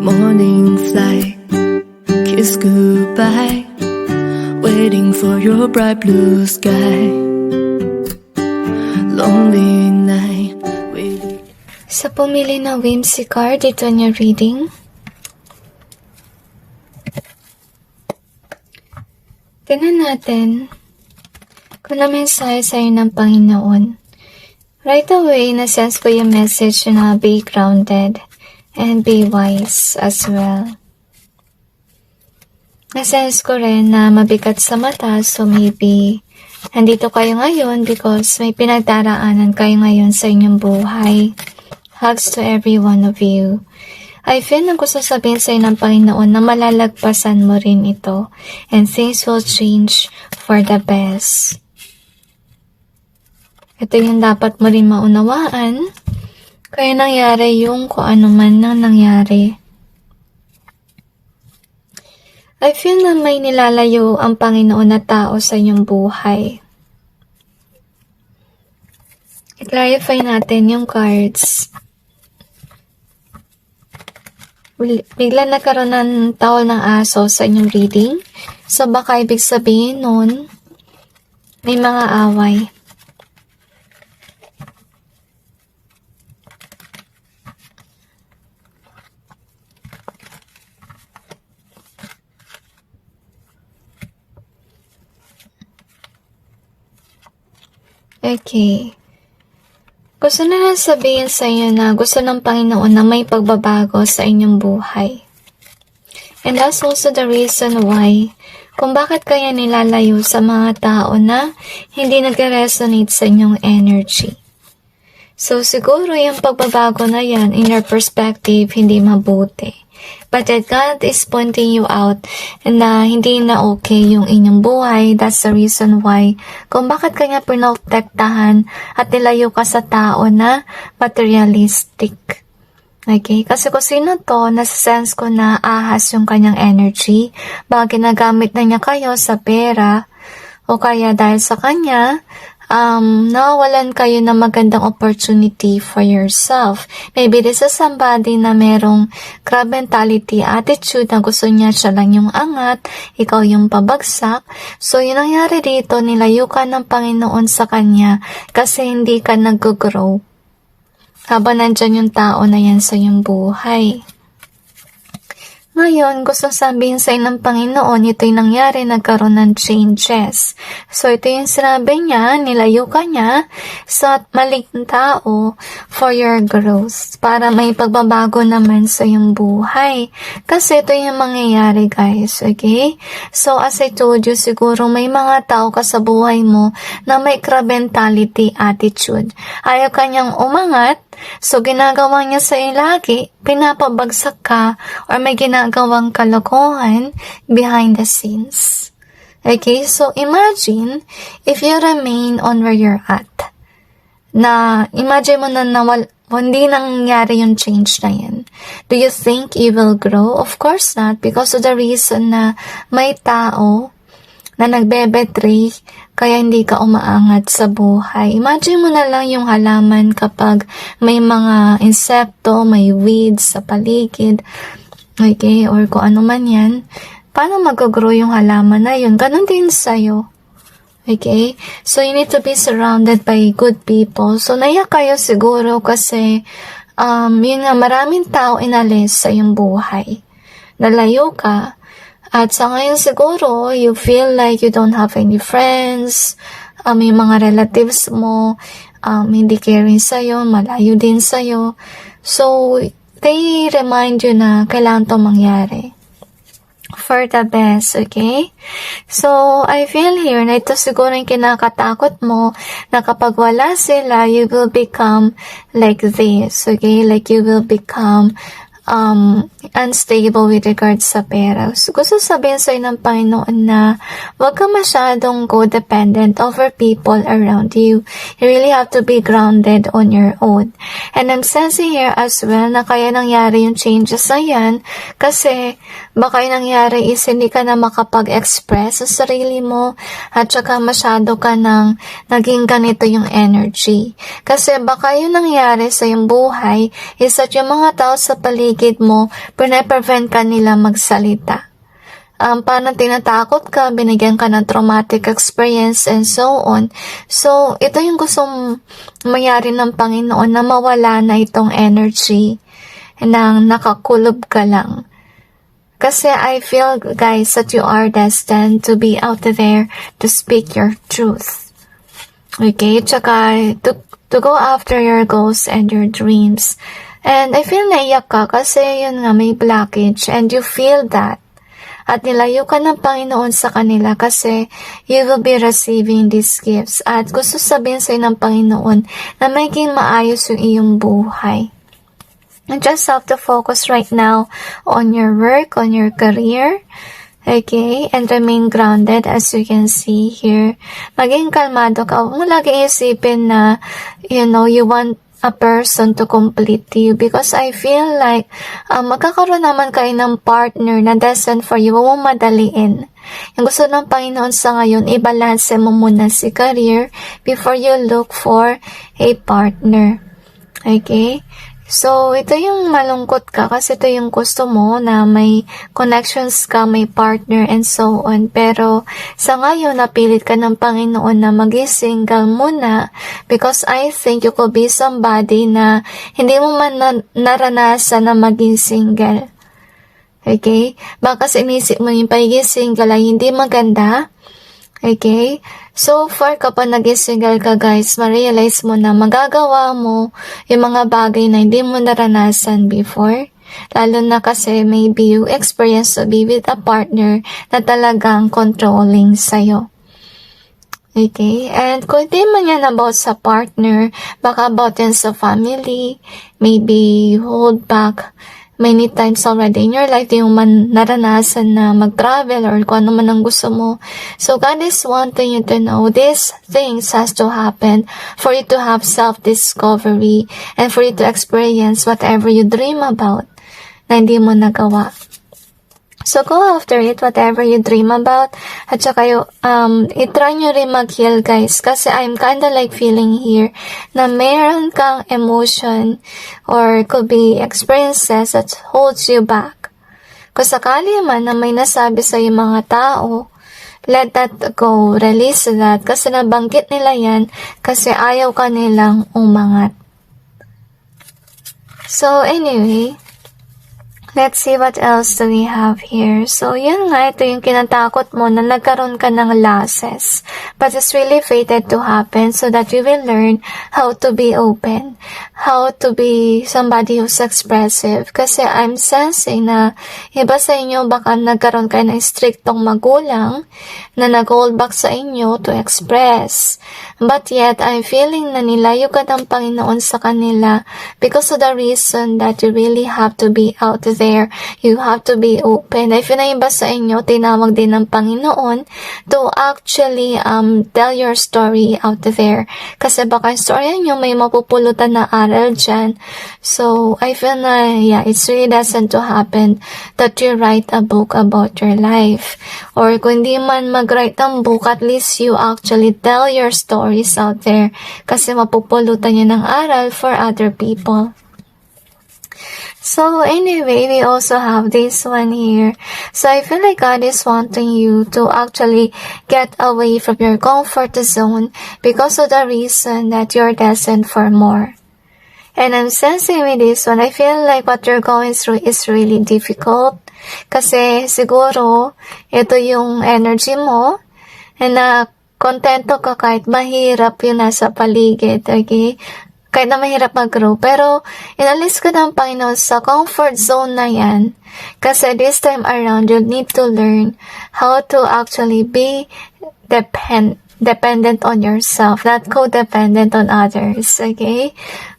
morning flight, kiss goodbye, waiting for your bright blue sky. Lonely night with... Sa pumili na whimsy card, ito niya reading. Tingnan natin kung na mensahe sa'yo ng Panginoon. Right away, na-sense ko yung message na be grounded and be wise as well. Na-sense ko rin na mabigat sa mata, so maybe nandito kayo ngayon because may pinagdaraanan kayo ngayon sa inyong buhay. Hugs to every one of you. I feel na gusto sabihin sa'yo ng Panginoon na malalagpasan mo rin ito and things will change for the best. Ito yung dapat mo rin maunawaan kaya nangyari yung kung ano man na nangyari. I feel na may nilalayo ang Panginoon na tao sa inyong buhay. I-clarify natin yung cards. Bigla nagkaroon ng tawal ng aso sa inyong reading. So baka ibig sabihin nun, may mga away. Okay. Gusto na lang sabihin sa inyo na gusto ng Panginoon na may pagbabago sa inyong buhay. And that's also the reason why kung bakit kaya nilalayo sa mga tao na hindi nag-resonate sa inyong energy. So siguro yung pagbabago na yan, in your perspective, hindi mabuti. But that God is pointing you out na hindi na okay yung inyong buhay. That's the reason why kung bakit kanya pinotektahan at nilayo ka sa tao na materialistic. Okay? Kasi kung sino to, nasa-sense ko na ahas yung kanyang energy. Baka ginagamit na niya kayo sa pera o kaya dahil sa kanya, nawawalan kayo ng magandang opportunity for yourself. Maybe this is somebody na merong crab mentality, attitude na gusto niya siya lang yung angat, ikaw yung pabagsak. So, yun nangyari dito, nilayo ka ng Panginoon sa kanya kasi hindi ka nag-grow. Habang nandyan yung tao na yan sa iyong buhay. Ngayon, gusto sabihin sa ng Panginoon, ito'y nangyari, nagkaroon ng changes. So, ito yung sinabi niya, nilayo ka niya sa maling tao for your growth, para may pagbabago naman sa iyong buhay. Kasi ito yung mangyayari, guys, okay? So, as I told you, siguro may mga tao ka sa buhay mo na may crab mentality attitude. Ayaw kanyang umangat, so ginagawa niya sa iyo lagi, pinapabagsak ka, or may ginagawang kalokohan behind the scenes. Okay, so imagine if you remain on where you're at. Na imagine mo na hindi nangyari yung change na yan. Do you think you will grow? Of course not, because of the reason na may tao na nagbe-betray kaya hindi ka umaangat sa buhay. Imagine mo na lang yung halaman kapag may mga insekto, may weeds sa paligid, okay, or kung ano man yan, paano mag-grow yung halaman na yun? Ganon din sa'yo. Okay? So, you need to be surrounded by good people. So, naiyak kayo siguro kasi, yun nga, maraming tao inalis sa iyong buhay. Nalayo ka. At sa ngayon siguro, you feel like you don't have any friends, may mga relatives mo, hindi caring sa'yo, malayo din sa'yo. So, they remind you na kailangan to mangyari. For the best, okay? So, I feel here na ito siguro yung kinakatakot mo na kapag wala sila, you will become like this, okay? Like you will become unstable with regards sa pera. So, gusto sabihin sa'yo ng Panginoon na huwag ka masyadong codependent over people around you. You really have to be grounded on your own. And I'm sensing here as well na kaya nangyari yung changes na yan kasi baka yung nangyari is hindi ka na makapag-express sa sarili mo at saka masyado ka nang naging ganito yung energy. Kasi baka yung nangyari sa yung buhay is at yung mga tao sa paligid paligid mo, pinaprevent ka nila magsalita. Parang tinatakot ka, binigyan ka ng traumatic experience and so on. So, ito yung gustong mayari ng Panginoon na mawala na itong energy nang nakakulob ka lang. Kasi I feel, guys, that you are destined to be out there to speak your truth. Okay? Tsaka, to go after your goals and your dreams. And I feel naiyak ka kasi yun nga, may blockage and you feel that. At nilayo ka ng Panginoon sa kanila kasi you will be receiving these gifts. At gusto sabihin sa'yo ng Panginoon na maging maayos yung iyong buhay. And just have to focus right now on your work, on your career, okay? And remain grounded as you can see here. Maging kalmado ka. Huwag mo lagi isipin na, you want a person to complete you. Because I feel like, magkakaroon naman kayo ng partner na destined for you. Huwag mong madaliin. Yung gusto ng Panginoon sa ngayon, i-balance mo muna si career before you look for a partner. Okay? So, ito yung malungkot ka kasi ito yung gusto mo na may connections ka, may partner and so on. Pero sa ngayon, napilit ka ng Panginoon na maging single muna because I think you could be somebody na hindi mo man naranasan na maging single. Okay? Baka sinisip mo yung pagiging single ay hindi maganda. Okay? So far, kapag naging single ka, guys, ma-realize mo na magagawa mo yung mga bagay na hindi mo naranasan before. Lalo na kasi maybe you experience to be with a partner na talagang controlling sa'yo. Okay? And kung di man yan about sa partner, baka about yan sa family, maybe you hold back many times already in your life, yung man naranasan na mag-travel or kung ano man ang gusto mo. So God is wanting you to know these things has to happen for you to have self-discovery and for you to experience whatever you dream about na hindi mo nagawa. So go after it, whatever you dream about. At saka itry nyo rin mag-heal, guys. Kasi I'm kinda like feeling here na meron kang emotion or could be experiences that holds you back. Kung sakali man na may nasabi sa yung mga tao, let that go, release that. Kasi nabanggit nila yan kasi ayaw ka nilang umangat. So anyway, let's see what else do we have here. So, yun nga, ito yung kinatakot mo na nagkaroon ka ng losses. But it's really fated to happen so that you will learn how to be open, how to be somebody who's expressive. Kasi I'm sensing na iba sa inyo baka nagkaroon kayo ng striktong magulang na nag-hold back sa inyo to express. But yet, I'm feeling na nilayo ka ng Panginoon sa kanila because of the reason that you really have to be out there. You have to be open. If yun na iba sa inyo, tinawag din ng Panginoon to actually tell your story out there. Kasi baka yung story nyo may mapupulutan na aral dyan. So, I feel na, it's really destined to happen that you write a book about your life. Or kung hindi man mag-write ng book, at least you actually tell your stories out there. Kasi mapupulutan nyo ng aral for other people. So anyway, we also have this one here. So I feel like God is wanting you to actually get away from your comfort zone because of the reason that you're destined for more. And I'm sensing with this one, I feel like what you're going through is really difficult. Kasi siguro, ito yung energy mo na kontento ka kahit mahirap yung nasa paligid, okay? Kahit na mahirap mag-grow. Pero, inalis ka ng Panginoon sa comfort zone na yan. Kasi this time around, you need to learn how to actually be dependent on yourself, not codependent on others, okay?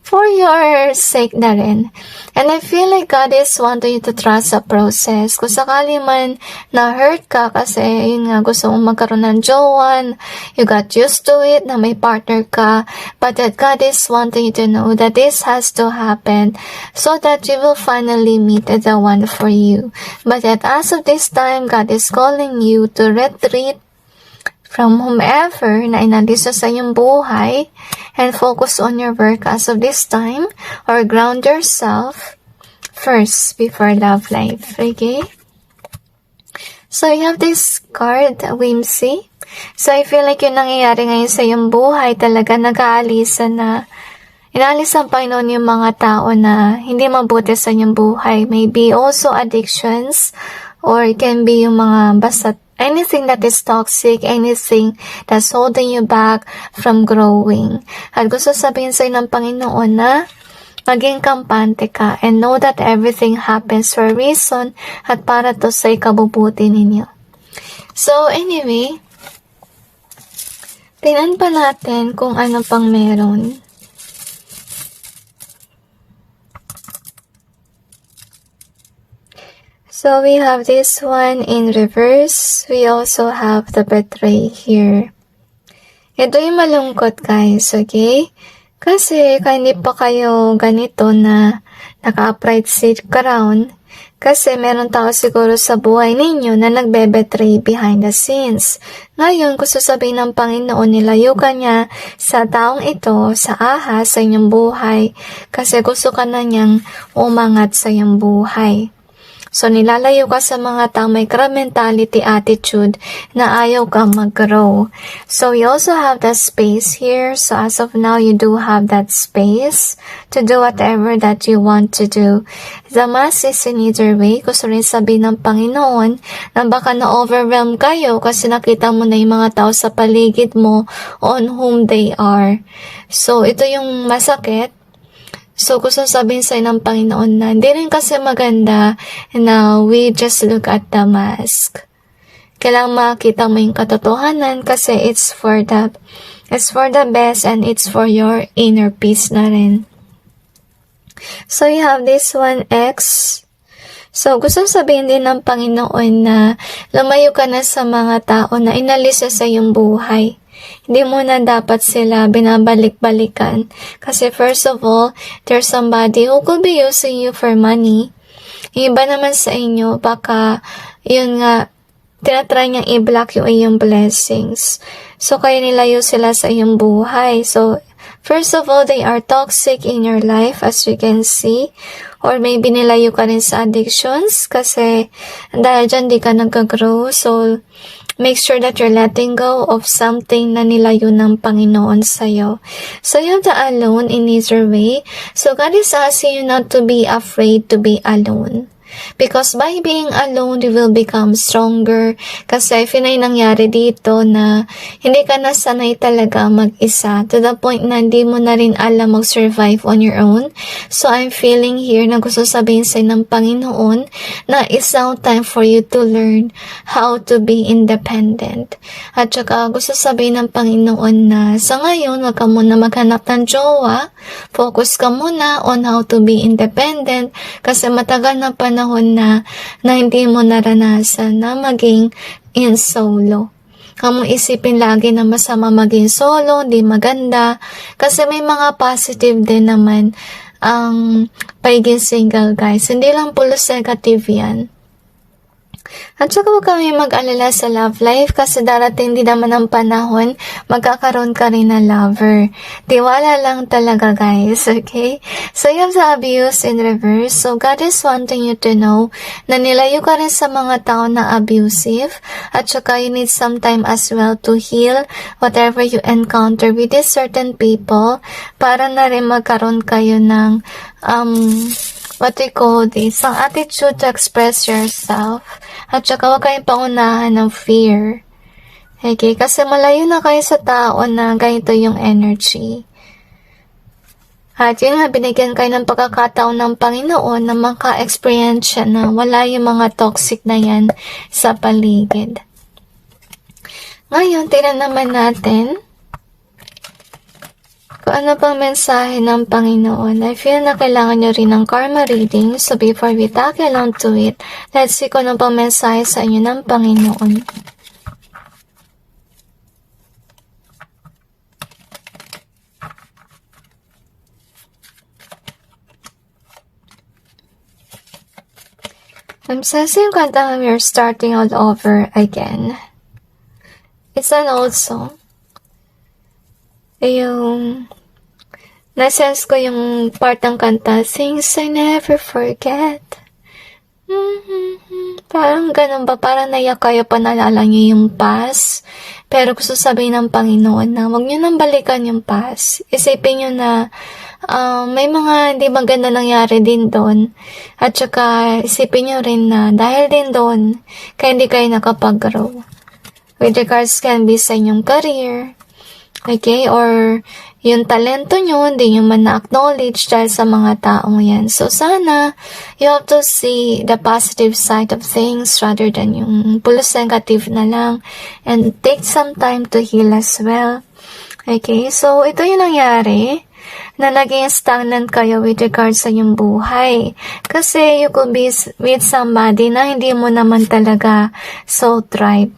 For your sake na rin. And I feel like God is wanting you to trust the process. Kung sakali man na-hurt ka kasi yun nga gusto mong magkaroon ng jowa, you got used to it, na may partner ka, but that God is wanting you to know that this has to happen so that you will finally meet the one for you. But that as of this time, God is calling you to retreat from whomever na inalis sa iyong buhay and focus on your work as of this time, or ground yourself first before love life. Okay? So, you have this card, whimsy. So, I feel like yung nangyayari ngayon sa iyong buhay, talaga nag-aalisan na inalis ang Panginoon yung mga tao na hindi mabuti sa inyong buhay. Maybe also addictions, or it can be yung mga basta anything that is toxic, anything that's holding you back from growing. At gusto sabihin sa ng Panginoon na maging kampante ka and know that everything happens for a reason at para to sa ikabubuti ninyo. So anyway, tingnan pa natin kung ano pang meron. So we have this one in reverse. We also have the betray here. Ito yung malungkot guys, okay? Kasi kaya hindi pa kayo ganito na naka-upright seat crown, kasi meron tao siguro sa buhay ninyo na nagbe-betray behind the scenes. Ngayon, gusto sabihin ng Panginoon, nilayo ka niya sa taong ito, sa ahas, sa inyong buhay, kasi gusto ka na niyang umangat sa iyong buhay. So, nilalayo ka sa mga taong may crab mentality attitude na ayaw kang mag-grow. So, you also have that space here. So, as of now, you do have that space to do whatever that you want to do. The mass is in either way. Gusto rin sabihin ng Panginoon na baka na-overwhelm kayo kasi nakita mo na yung mga tao sa paligid mo on whom they are. So, ito yung masakit. So, gusto sabihin sa'yo ng Panginoon na hindi rin kasi maganda na we just look at the mask. Kailangan makita mo yung katotohanan kasi it's for the best and it's for your inner peace na rin. So, you have this one, X. So, gusto sabihin din ng Panginoon na lumayo ka na sa mga tao na inalis sa iyong buhay. Hindi mo na dapat sila binabalik-balikan. Kasi first of all, there's somebody who could be using you for money. Yung iba naman sa inyo, baka, yun nga, tinatry niyang i-block yung iyong blessings. So, kaya nilayo sila sa iyong buhay. So, first of all, they are toxic in your life, as you can see. Or maybe nilayo ka rin sa addictions kasi dahil dyan di ka nag-grow. So, make sure that you're letting go of something na nilayo ng Panginoon sa'yo. So, you have the alone in either way. So, God is asking you not to be afraid to be alone. Because by being alone, you will become stronger. Kasi finay nangyari dito na hindi ka na sanay talaga mag-isa. To the point na hindi mo na rin alam mag-survive on your own. So I'm feeling here na gusto sabihin sa'yo ng Panginoon na it's now time for you to learn how to be independent. At saka gusto sabihin ng Panginoon na sa ngayon, wag ka muna maghanap ng jowa. Focus ka muna on how to be independent. Kasi matagal na panahon na hindi mo naranasan na maging in solo. Kamu isipin lagi na masama maging solo, di maganda. Kasi may mga positive din naman ang pagiging single, guys. Hindi lang pulos negative yan. At saka huwag kami mag-alala sa love life kasi darating din naman ang panahon, magkakaroon ka rin ng lover. Tiwala lang talaga, guys, okay? So, you have the abuse in reverse. So, God is wanting you to know na nilayo ka rin sa mga tao na abusive at saka you need some time as well to heal whatever you encounter with these certain people para na rin magkaroon kayo ng what we call this, ang attitude to express yourself. At saka huwag kayong pangunahan ng fear. Okay? Kasi malayo na kayo sa tao na ganito yung energy. At yun nga, binigyan kayo ng pagkakataon ng Panginoon na maka-experience siya na wala yung mga toxic na yan sa paligid. Ngayon, tingnan naman natin kung ano pang mensahe ng Panginoon. I feel na kailangan nyo rin ng karma reading. So before we tackle on to it, let's see kung ano pang mensahe sa inyo ng Panginoon. I'm sensing kanta we're starting all over again. It's an old song. Yung Na-sense ko yung part ng kanta, Things I Never Forget. Parang ganun ba? Parang naiyak kayo, panalala nyo yung past. Pero gusto sabihin ng Panginoon na huwag nyo nang balikan yung past. Isipin nyo na may mga hindi maganda nangyari din doon. At saka isipin nyo rin na dahil din doon, kaya hindi kayo nakapag-grow. With regards can be sa inyong career, okay, or yung talento nyo, hindi nyo man na-acknowledge dahil sa mga taong yan. So, sana, you have to see the positive side of things rather than yung pulos negative na lang. And take some time to heal as well. Okay, so ito yung nangyari na naging stagnant kayo with regards sa yung buhay. Kasi you could be with somebody na hindi mo naman talaga so thrive.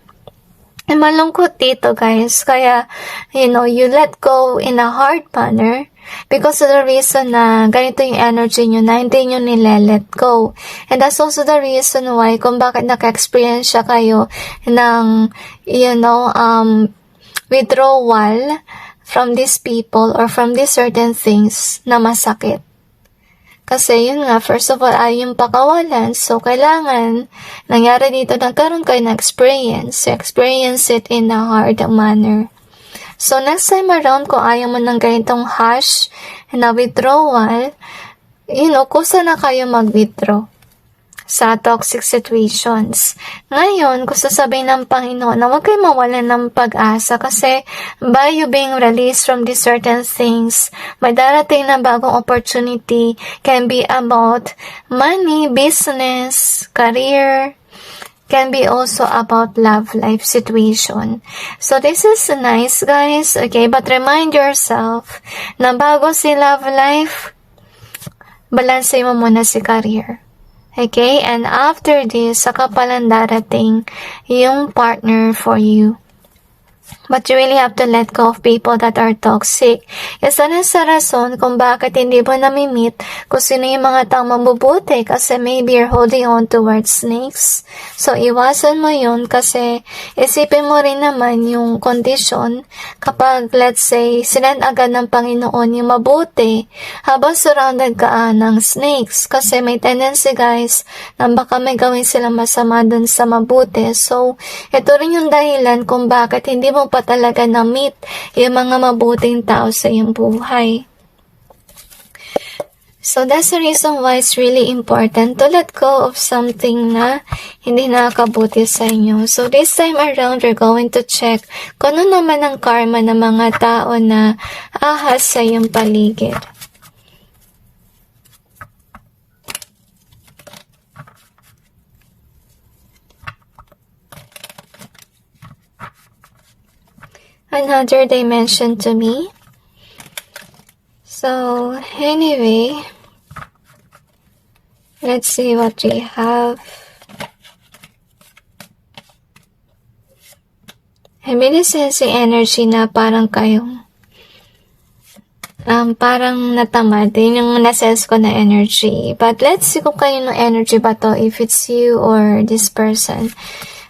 Malungkot dito, guys. Kaya, you let go in a hard manner because of the reason na ganito yung energy nyo na hindi nyo nile-let go. And that's also the reason why kung bakit naka-experience siya kayo ng, withdrawal from these people or from these certain things na masakit. Kasi yun nga, first of all, ay yung pakawalan. So, kailangan, nangyari dito, nagkaroon kayo na experience. So, experience it in a hard manner. So, next time around, kung ayaw mo ng ganitong hash na withdrawal, kusa na kayo mag-withdraw sa toxic situations. Ngayon, gusto sabihin ng Panginoon na huwag kayo mawalan ng pag-asa kasi by you being released from these certain things, may darating na bagong opportunity, can be about money, business, career, can be also about love life situation. So this is nice, guys, okay, but remind yourself na bago si love life, balanse mo muna si career. Okay, and after this, saka palang darating yung partner for you. But you really have to let go of people that are toxic. Isa rin sa rason kung bakit hindi mo nami-meet kung sino yung mga taong mabubuti kasi maybe you're holding on towards snakes. So, iwasan mo yun kasi isipin mo rin naman yung kondisyon kapag, let's say, sinend agad ng Panginoon yung mabuti habang surrounded ka ng snakes kasi may tendency, guys, na baka may gawin silang masama dun sa mabuti. So, ito rin yung dahilan kung bakit hindi mo pa talaga na-meet yung mga mabuting tao sa iyong buhay. So, that's the reason why it's really important to let go of something na hindi nakakabuti sa inyo. So, this time around, we're going to check kung ano naman ang karma ng mga tao na ahas sa iyong paligid. Another dimension to me. So, anyway, let's see what we have. I really sense yung energy na parang kayong parang natamad. Yun yung nasense ko na energy. But let's see kung kayo ng energy ba to, if it's you or this person.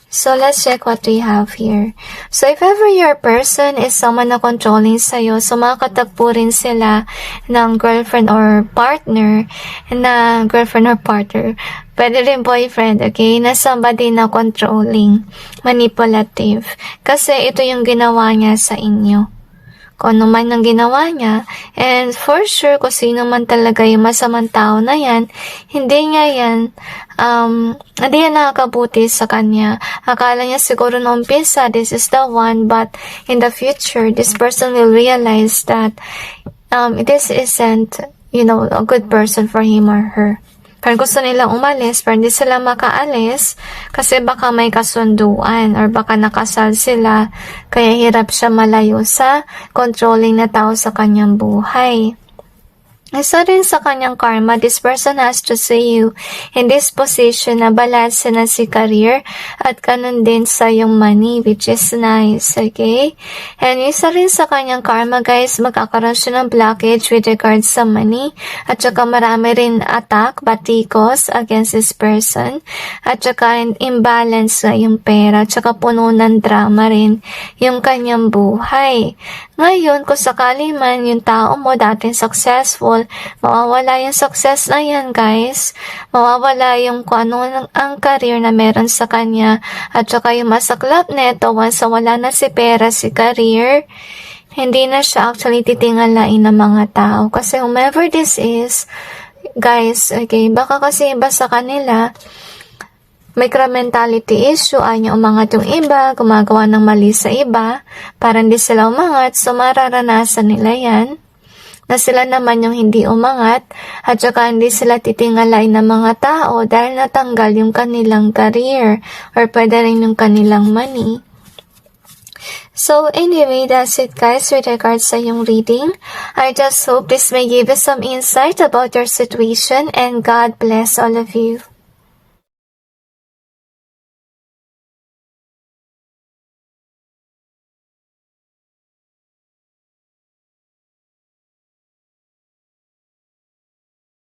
So, let's check what we have here. So, if ever your person is someone na controlling sa'yo, so makakatagpo rin sila ng girlfriend or partner, pwede rin boyfriend, okay, na somebody na controlling, manipulative. Kasi ito yung ginawa niya sa inyo. Kung ano man ang ginawa niya, and for sure, kung sino man talaga yung masamang tao na yan, hindi yan nakakabuti sa kanya. Akala niya siguro noong umpisa, this is the one, but in the future, this person will realize that this isn't, a good person for him or her. Pero gusto nilang umalis, pero hindi sila makaalis kasi baka may kasunduan or baka nakasal sila, kaya hirap siya malayo sa controlling na tao sa kanyang buhay. Isa rin sa kanyang karma, this person has to see you in this position na balanse na si career at ganun din sa yung money, which is nice, okay? And isa rin sa kanyang karma, guys, magkakaroon siya ng blockage with regards sa money at saka marami rin attack, batikos against this person at saka imbalance na yung pera at saka puno ng drama rin yung kanyang buhay. Ngayon, kung sakali man yung tao mo dating successful, mawawala yung success na yan, guys. Mawawala yung kung ano ang career na meron sa kanya. At saka yung masaklap neto, once wala na si pera, si career, hindi na siya actually titingalain ng mga tao. Kasi whomever this is, guys, okay, baka kasi iba sa kanila, micro-mentality issue, ayaw umangat yung iba, gumagawa ng mali sa iba, para hindi sila umangat, so mararanasan nila yan, na sila naman yung hindi umangat, at saka hindi sila titingalay ng mga tao dahil natanggal yung kanilang career, or pwede rin yung kanilang money. So anyway, that's it, guys, with regards sa yung reading. I just hope this may give you some insight about your situation, and God bless all of you.